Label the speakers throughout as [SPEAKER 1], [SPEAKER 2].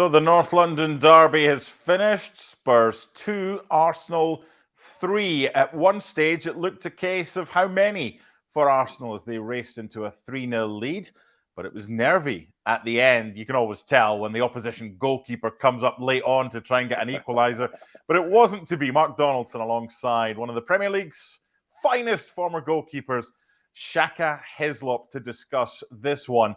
[SPEAKER 1] So the North London derby has finished. Spurs 2, Arsenal 3. At one stage, it looked a case of how many for Arsenal as they raced into a 3-0 lead. But it was nervy at the end. You can always tell when the opposition goalkeeper comes up late on to try and get an equaliser. But it wasn't to be. Mark Donaldson alongside one of the Premier League's finest former goalkeepers, Shaka Hislop, to discuss this one.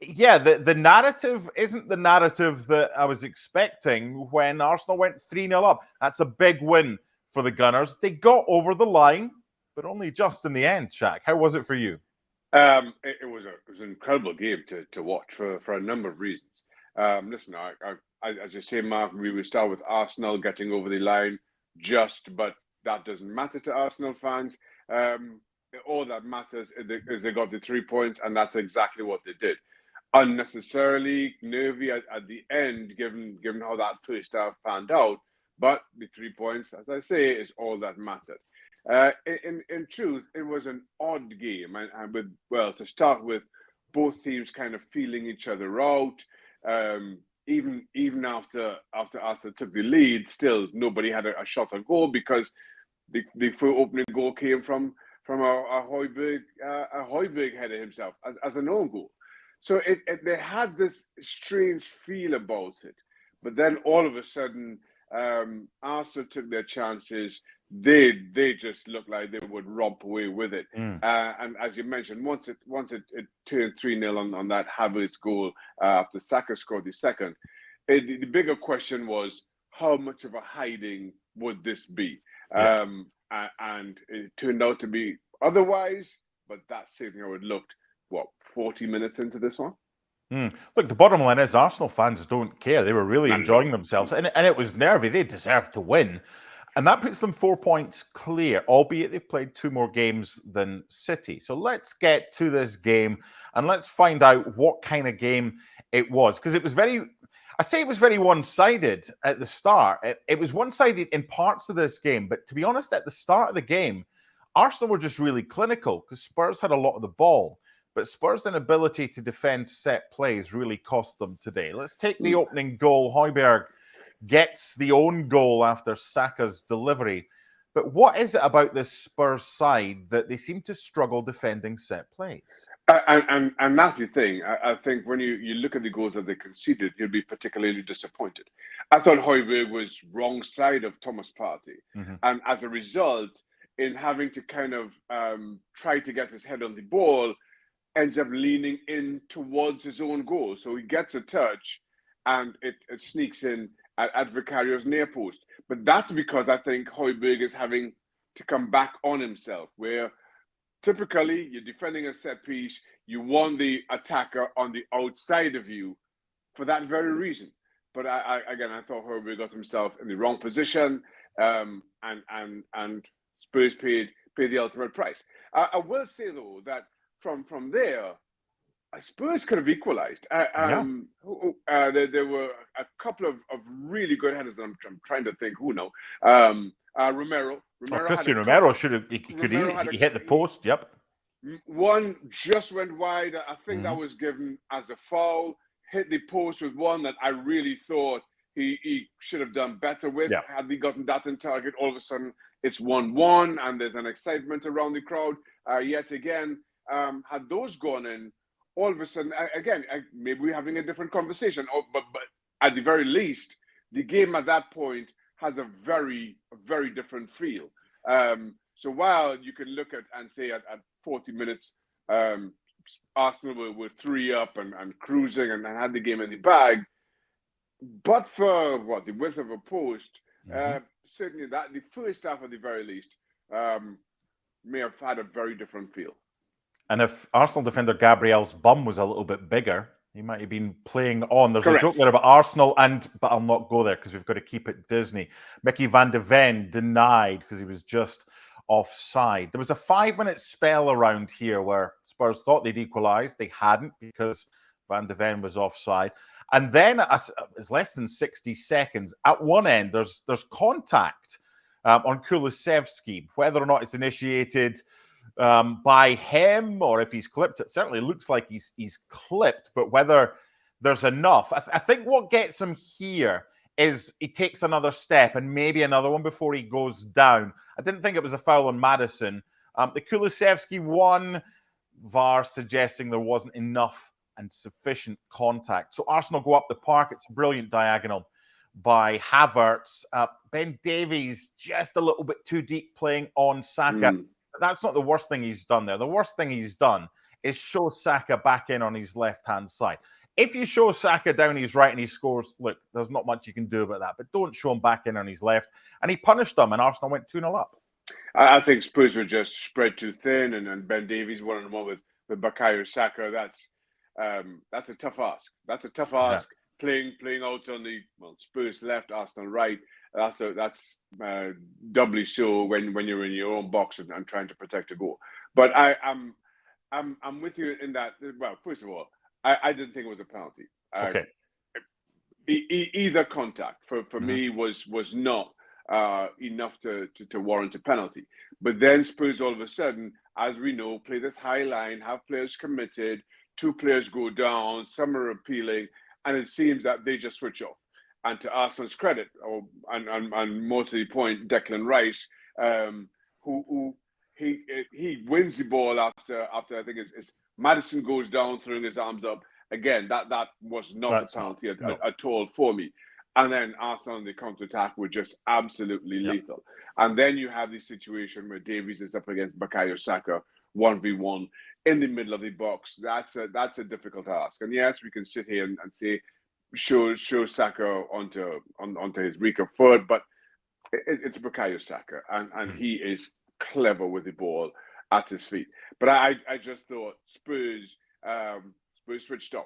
[SPEAKER 1] The narrative isn't the narrative that I was expecting when Arsenal went 3-0 up. That's a big win for the Gunners. They got over the line, but only just in the end, Shaq. How was it for you?
[SPEAKER 2] It was an incredible game to watch for a number of reasons. Listen, as you say, Mark, we will start with Arsenal getting over the line but that doesn't matter to Arsenal fans. All that matters is they got the 3 points, and that's exactly what they did. Unnecessarily nervy at the end, given how that first half panned out, but the 3 points, as I say, is all that mattered. In truth, it was an odd game, and to start with, both teams kind of feeling each other out. Even after Arsenal took the lead, still nobody had a shot on goal because the full opening goal came from a Højbjerg header himself as an own goal. So they had this strange feel about it, but then all of a sudden, Arsenal took their chances. They just looked like they would romp away with it. And as you mentioned, once it turned 3-0 on that Havertz goal after Shaka scored the second, the bigger question was how much of a hiding would this be? Yeah. And it turned out to be otherwise, but that's certainly how it looked. 40 minutes into this one?
[SPEAKER 1] Look, the bottom line is Arsenal fans don't care. They were really enjoying themselves, and it was nervy. They deserved to win. And that puts them 4 points clear, albeit they've played 2 more games than City. So let's get to this game and let's find out what kind of game it was. Because it was very one-sided at the start. It was one-sided in parts of this game. But to be honest, at the start of the game, Arsenal were just really clinical because Spurs had a lot of the ball. But Spurs' inability to defend set plays really cost them today. Let's take the opening goal. Højbjerg gets the own goal after Saka's delivery. But what is it about this Spurs side that they seem to struggle defending set plays?
[SPEAKER 2] And that's the thing. I think when you look at the goals that they conceded, you'll be particularly disappointed. I thought Højbjerg was wrong side of Thomas Partey. And as a result, in having to kind of try to get his head on the ball, ends up leaning in towards his own goal. So he gets a touch and it sneaks in at Vicario's near post. But that's because I think Højbjerg is having to come back on himself, where typically you're defending a set piece, you want the attacker on the outside of you for that very reason. But I thought Højbjerg got himself in the wrong position, and Spurs paid the ultimate price. I will say, though, that from there, Spurs could have equalized. There were a couple of really good headers. I'm trying to think who now. Romero.
[SPEAKER 1] Christian Romero he hit the post. Yep.
[SPEAKER 2] One just went wide. I think that was given as a foul. Hit the post with one that I really thought he should have done better with. Yeah. Had he gotten that in target, all of a sudden it's 1-1 and there's an excitement around the crowd. Yet again, had those gone in, all of a sudden, again, maybe we're having a different conversation. But at the very least, the game at that point has a very different feel. So while you can look at and say at 40 minutes, Arsenal were 3 up and cruising and had the game in the bag, but for the width of a post, certainly that the first half at the very least may have had a very different feel.
[SPEAKER 1] And if Arsenal defender Gabriel's bum was a little bit bigger, he might have been playing on. There's Correct. A joke there about Arsenal, but I'll not go there because we've got to keep it Disney. Mickey van de Ven denied because he was just offside. There was a 5-minute spell around here where Spurs thought they'd equalised. They hadn't because van de Ven was offside. And then it's less than 60 seconds. At one end, there's contact on Kulusevski. Whether or not it's initiated by him or if he's clipped, it certainly looks like he's clipped. But whether there's enough. I think what gets him here is he takes another step and maybe another one before he goes down. I didn't think it was a foul on Madison. The Kulusevski one, VAR suggesting there wasn't enough and sufficient contact. So Arsenal go up the park. It's a brilliant diagonal by Havertz. Ben Davies just a little bit too deep playing on Saka. That's not the worst thing he's done there. The worst thing he's done is show Saka back in on his left-hand side. If you show Saka down his right and he scores, look, there's not much you can do about that. But don't show him back in on his left. And he punished them, and Arsenal went 2-0 up.
[SPEAKER 2] I think Spurs were just spread too thin, and Ben Davies one-on-one with Bukayo Saka. That's a tough ask. That's a tough ask. Yeah. Playing out on the Spurs left, Arsenal right. That's doubly so when you're in your own box and trying to protect a goal. But I'm with you in that. Well, first of all, I didn't think it was a penalty.
[SPEAKER 1] Okay.
[SPEAKER 2] Either contact for me was not enough to warrant a penalty. But then Spurs all of a sudden, as we know, play this high line, have players committed, 2 players go down, some are appealing, and it seems that they just switch off. And to Arsenal's credit, and more to the point, Declan Rice, who he wins the ball after I think it's Madison goes down, throwing his arms up. Again, that was not a penalty at all for me. And then Arsenal on the counter-attack were just absolutely lethal. And then you have this situation where Davies is up against Bukayo Saka 1v1 in the middle of the box. That's a difficult ask. And yes, we can sit here and say show Saka onto his weaker foot, but it's Bukayo Saka, and he is clever with the ball at his feet. But I just thought Spurs switched off,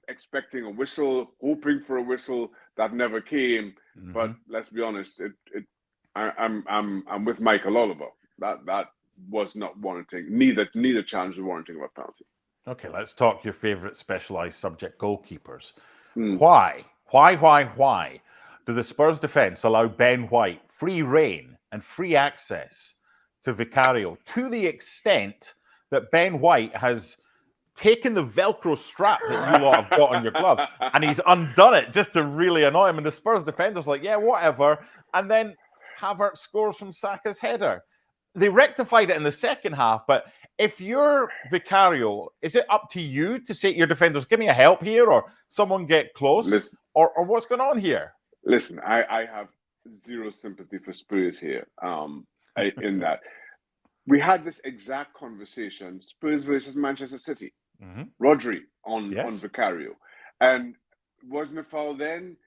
[SPEAKER 2] expecting a whistle, hoping for a whistle that never came. But let's be honest, I'm with Michael Oliver. That was not warranting. Neither challenge was warranting of a penalty.
[SPEAKER 1] Okay, let's talk your favourite specialised subject, goalkeepers. Why do the Spurs defence allow Ben White free reign and free access to Vicario to the extent that Ben White has taken the Velcro strap that you lot have got on your gloves and he's undone it just to really annoy him? And the Spurs defender's like, yeah, whatever. And then Havertz scores from Saka's header. They rectified it in the second half, but if you're Vicario, is it up to you to say to your defenders, give me a help here, or someone get close, or what's going on here?
[SPEAKER 2] Listen, I have zero sympathy for Spurs here. In that we had this exact conversation, Spurs versus Manchester City. Rodri on Vicario, and wasn't a foul then.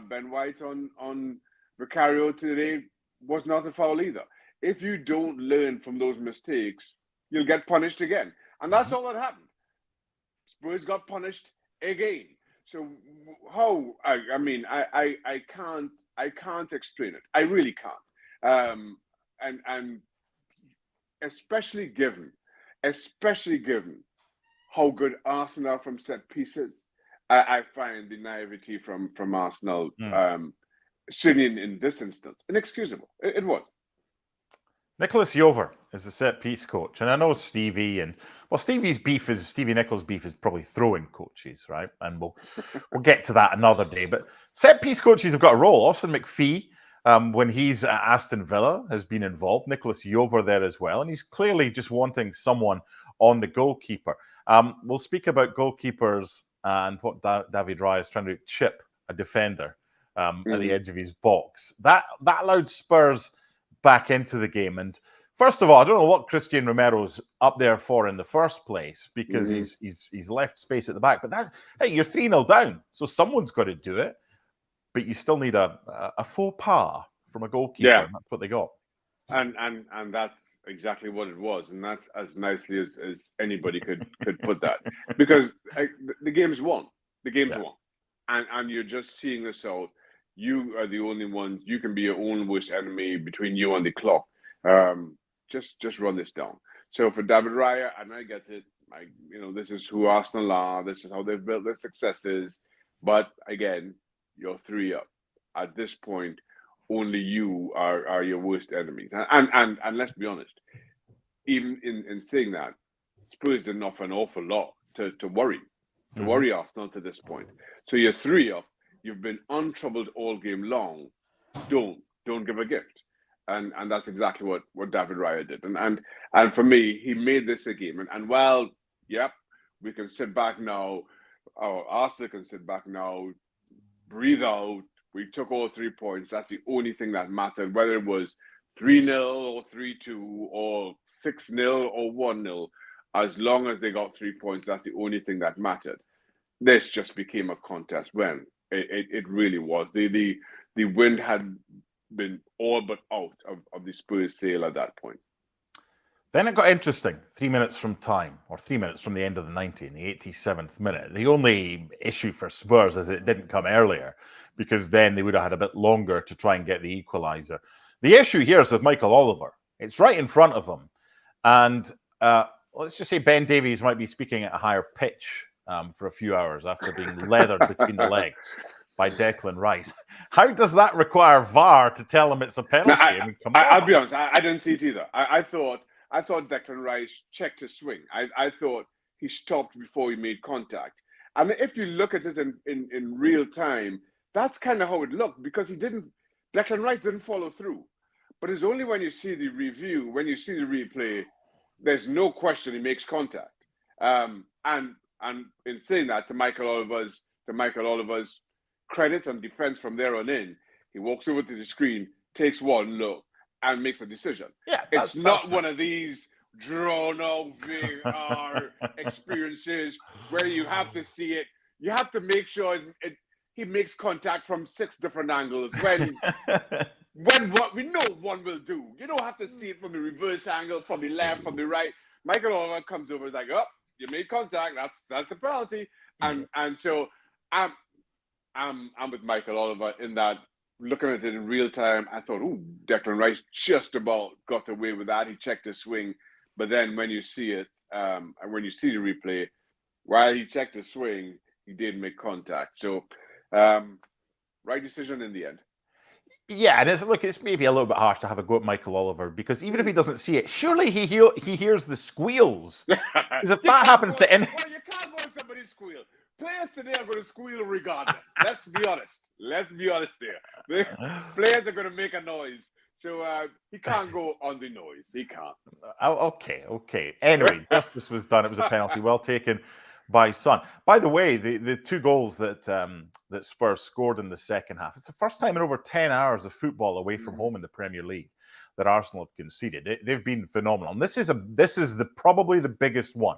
[SPEAKER 2] Ben White on Vicario today was not a foul either. If you don't learn from those mistakes, you'll get punished again, and that's all that happened. Spurs got punished again. So how? I mean, I can't explain it. I really can't. And especially given how good Arsenal are from set pieces, I find the naivety from Arsenal, certainly in this instance, inexcusable. It was.
[SPEAKER 1] Nicholas Jover is the set piece coach, and I know Stevie Nichols' beef is probably throwing coaches, right? And we'll get to that another day. But set piece coaches have got a role. Austin McPhee, when he's at Aston Villa, has been involved. Nicholas Jover there as well, and he's clearly just wanting someone on the goalkeeper. We'll speak about goalkeepers and what David Raya is trying to chip a defender at the edge of his box. That allowed Spurs back into the game. And first of all, I don't know what Christian Romero's up there for in the first place, because he's left space at the back. But you're 3-0 down, so someone's got to do it. But you still need a faux pas from a goalkeeper.
[SPEAKER 2] Yeah.
[SPEAKER 1] And that's what they got.
[SPEAKER 2] And that's exactly what it was, and that's as nicely as anybody could put that, because the game's won. The game's won, and you're just seeing this out. You are the only one. You can be your own worst enemy between you and the clock. Just run this down. So for David Raya, and I get it. This is who Arsenal are. This is how they've built their successes. But again, you're 3 up. At this point, only you are your worst enemies. And let's be honest, even in saying that, Spurs didn't offer an awful lot to worry. to worry Arsenal to this point. So you're 3 up. You've been untroubled all game long. Don't give a gift. And that's exactly what David Raya did. And for me, he made this a game. And while, yep, we can sit back now, or Arsenal can sit back now, breathe out. We took all 3 points. That's the only thing that mattered, whether it was 3-0 or 3-2 or 6-0 or 1-0. As long as they got 3 points, that's the only thing that mattered. This just became a contest when it really was. The wind had been all but out of the Spurs sail at that point.
[SPEAKER 1] Then it got interesting. 3 minutes from time, or 3 minutes from the end of the 90, in the 87th minute. The only issue for Spurs is it didn't come earlier, because then they would have had a bit longer to try and get the equaliser. The issue here is with Michael Oliver. It's right in front of him. And let's just say Ben Davies might be speaking at a higher pitch for a few hours after being leathered between the legs by Declan Rice. How does that require VAR to tell him it's a penalty?
[SPEAKER 2] I'll be honest, I didn't see it either. I thought Declan Rice checked his swing. I thought he stopped before he made contact. And if you look at it in real time, that's kind of how it looked, because Declan Rice didn't follow through. But it's only when you see the review, when you see the replay, there's no question he makes contact. And in saying that, to Michael Oliver's credit and defense from there on in, he walks over to the screen, takes one look, and makes a decision.
[SPEAKER 1] Yeah,
[SPEAKER 2] it's not one of these drawn-out VAR experiences where you have to see it. You have to make sure he makes contact from 6 different angles. When what we know one will do. You don't have to see it from the reverse angle, from the left, from the right. Michael Oliver comes over, is like, oh, you made contact. That's a penalty. And so I'm with Michael Oliver in that. Looking at it in real time, I thought, Declan Rice just about got away with that. He checked his swing. But then when you see it, and when you see the replay, while he checked his swing, he did make contact. So, right decision in the end.
[SPEAKER 1] Yeah, and it's maybe a little bit harsh to have a go at Michael Oliver, because even if he doesn't see it, surely he hears the squeals. Because if that happens to any...
[SPEAKER 2] Well, you can't go somebody squeal. Players today are going to squeal regardless. Let's be honest. there. Players are going to make a noise. So he can't go on the noise. He can't.
[SPEAKER 1] Okay. Anyway, justice was done. It was a penalty. Well taken by Son. By the way, the 2 goals that Spurs scored in the second half, it's the first time in over 10 hours of football away from home in the Premier League that Arsenal have conceded. They've been phenomenal. And this is probably the biggest one.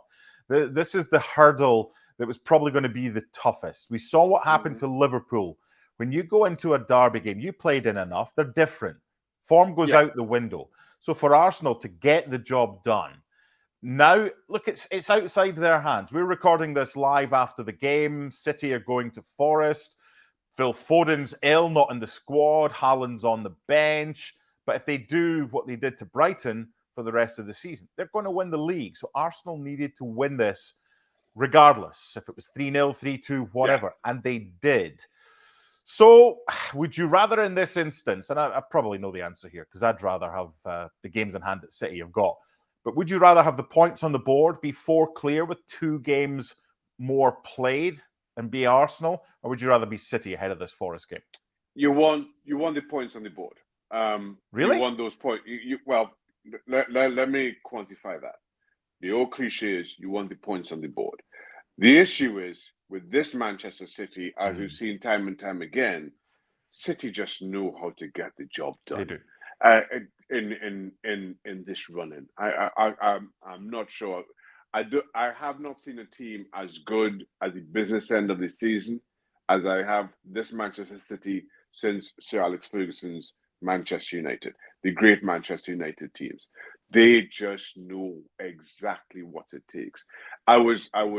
[SPEAKER 1] This is the hurdle that was probably going to be the toughest. We saw what happened to Liverpool. When you go into a derby game, you played in enough, they're different. Form goes out the window. So for Arsenal to get the job done, now, look, it's outside their hands. We're recording this live after the game. City are going to Forest. Phil Foden's ill, not in the squad. Haaland's on the bench. But if they do what they did to Brighton for the rest of the season, they're going to win the league. So Arsenal needed to win this regardless, if it was 3-0, 3-2, whatever. Yeah. And they did. So would you rather in this instance, and I probably know the answer here, because I'd rather have the games in hand that City have got, but would you rather have the points on the board be 4 clear with 2 games more played and be Arsenal, or would you rather be City ahead of this Forest game?
[SPEAKER 2] You want the points on the board.
[SPEAKER 1] Really?
[SPEAKER 2] You want those points. Well, let me quantify that. The old cliche is you want the points on the board. The issue is with this Manchester City, as we've seen time and time again, City just know how to get the job done.
[SPEAKER 1] They do.
[SPEAKER 2] In this running, I'm not sure. I have not seen a team as good at the business end of the season as I have this Manchester City since Sir Alex Ferguson's Manchester United, the great Manchester United teams. They just know exactly what it takes. I was at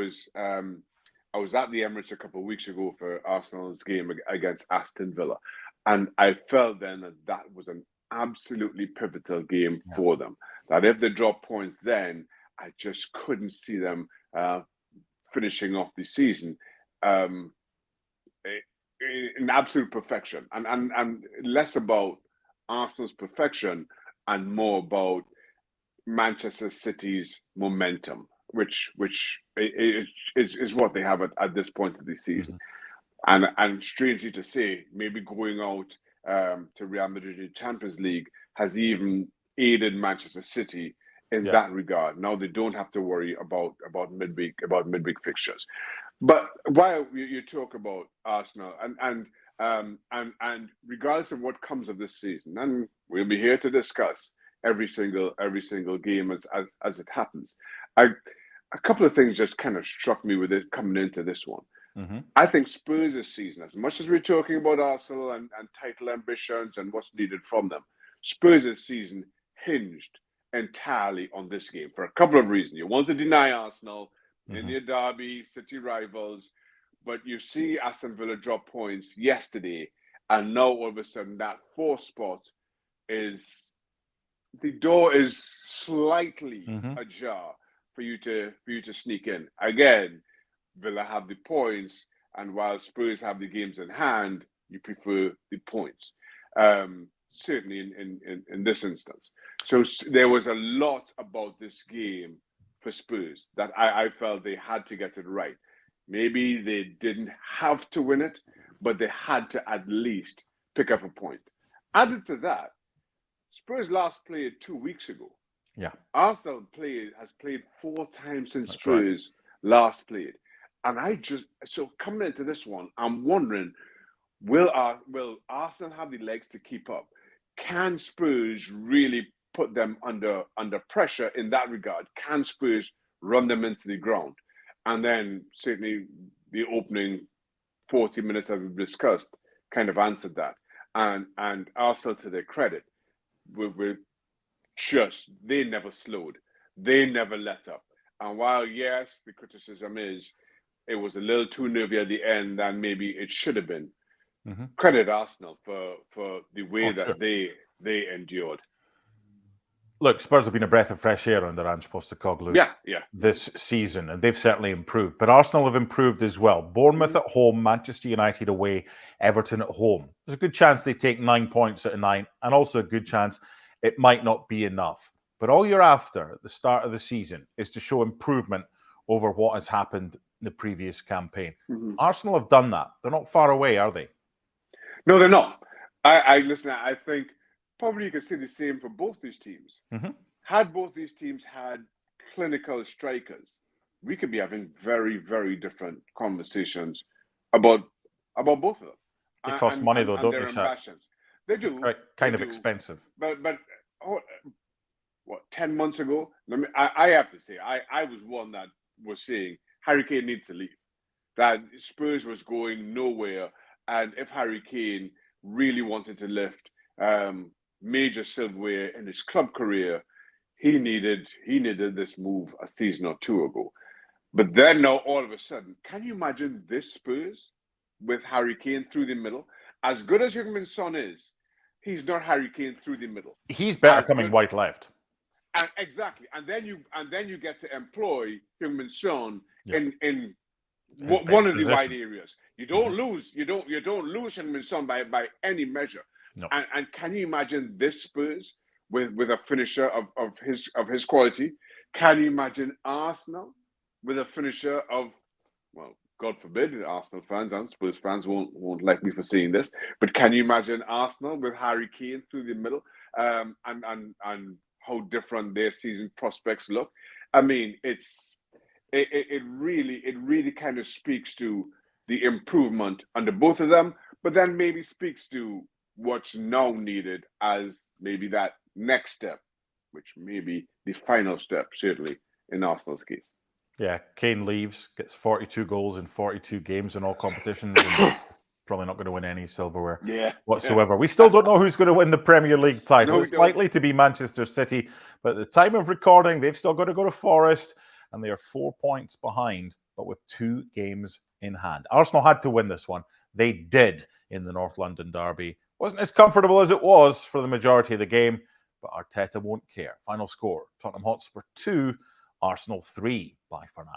[SPEAKER 2] the Emirates a couple of weeks ago for Arsenal's game against Aston Villa, and I felt then that was an absolutely pivotal game for them. That if they dropped points then, I just couldn't see them finishing off the season in absolute perfection, and less about Arsenal's perfection and more about Manchester City's momentum. which is what they have at this point of the season. And strangely to say, maybe going out to Real Madrid in Champions League has even aided Manchester City in that regard. Now they don't have to worry about midweek fixtures. But while you talk about Arsenal and regardless of what comes of this season, and we'll be here to discuss every single game as it happens. A couple of things just kind of struck me with it coming into this one. I think Spurs' season, as much as we're talking about Arsenal and title ambitions and what's needed from them, Spurs' season hinged entirely on this game for a couple of reasons. You want to deny Arsenal in your derby, City rivals, but you see Aston Villa drop points yesterday, and now all of a sudden that fourth spot the door is slightly ajar for you to sneak in. Again, Villa have the points, and while Spurs have the games in hand, you prefer the points. Certainly in this instance. So there was a lot about this game for Spurs that I felt they had to get it right. Maybe they didn't have to win it, but they had to at least pick up a point. Added to that, Spurs last played 2 weeks ago.
[SPEAKER 1] Yeah.
[SPEAKER 2] Arsenal has played 4 times since Spurs last played. And so coming into this one, I'm wondering, will Arsenal have the legs to keep up? Can Spurs really put them under pressure in that regard? Can Spurs run them into the ground? And then certainly the opening 40 minutes that we've discussed kind of answered that. And Arsenal, to their credit, they never slowed. They never let up. And while, yes, the criticism is it was a little too nervy at the end than maybe it should have been, credit Arsenal for the way that they endured.
[SPEAKER 1] Look, Spurs have been a breath of fresh air under Ange Postecoglou this season, and they've certainly improved. But Arsenal have improved as well. Bournemouth at home, Manchester United away, Everton at home. There's a good chance they take 9 points out of 9, and also a good chance it might not be enough. But all you're after at the start of the season is to show improvement over what has happened in the previous campaign. Arsenal have done that. They're not far away, are they?
[SPEAKER 2] No, they're not. I think probably you could say the same for both these teams. Had both these teams had clinical strikers, we could be having very, very different conversations about both of them.
[SPEAKER 1] They cost money, though, don't they, Shaq?
[SPEAKER 2] They do.
[SPEAKER 1] Kind of expensive.
[SPEAKER 2] But what, 10 months ago? I have to say, I was one that was saying Harry Kane needs to leave. That Spurs was going nowhere. And if Harry Kane really wanted to lift major silverware in his club career, he needed this move a season or two ago. But then now all of a sudden, can you imagine this Spurs with Harry Kane through the middle? As good as Heung-min Son is, he's not Harry Kane through the middle.
[SPEAKER 1] He's better coming wide left.
[SPEAKER 2] And exactly. And then you get to employ Heung-min Son in one of the wide areas. You don't lose Heung-min Son by any measure.
[SPEAKER 1] No.
[SPEAKER 2] And can you imagine this Spurs with a finisher of his quality? Can you imagine Arsenal with a finisher of, well, God forbid, Arsenal fans and Spurs fans won't like me for saying this, but can you imagine Arsenal with Harry Kane through the middle, and how different their season prospects look? I mean, it really kind of speaks to the improvement under both of them, but then maybe speaks to what's now needed as maybe that next step, which may be the final step, certainly in Arsenal's case.
[SPEAKER 1] Yeah, Kane leaves, gets 42 goals in 42 games in all competitions, and probably not going to win any silverware whatsoever. We still don't know who's going to win the Premier League title. It's likely to be Manchester City, but at the time of recording, they've still got to go to Forest, and they are 4 points behind, but with 2 games in hand. Arsenal had to win this one. They did in the North London derby. Wasn't as comfortable as it was for the majority of the game, but Arteta won't care. Final score, Tottenham Hotspur 2, Arsenal 3. Bye for now.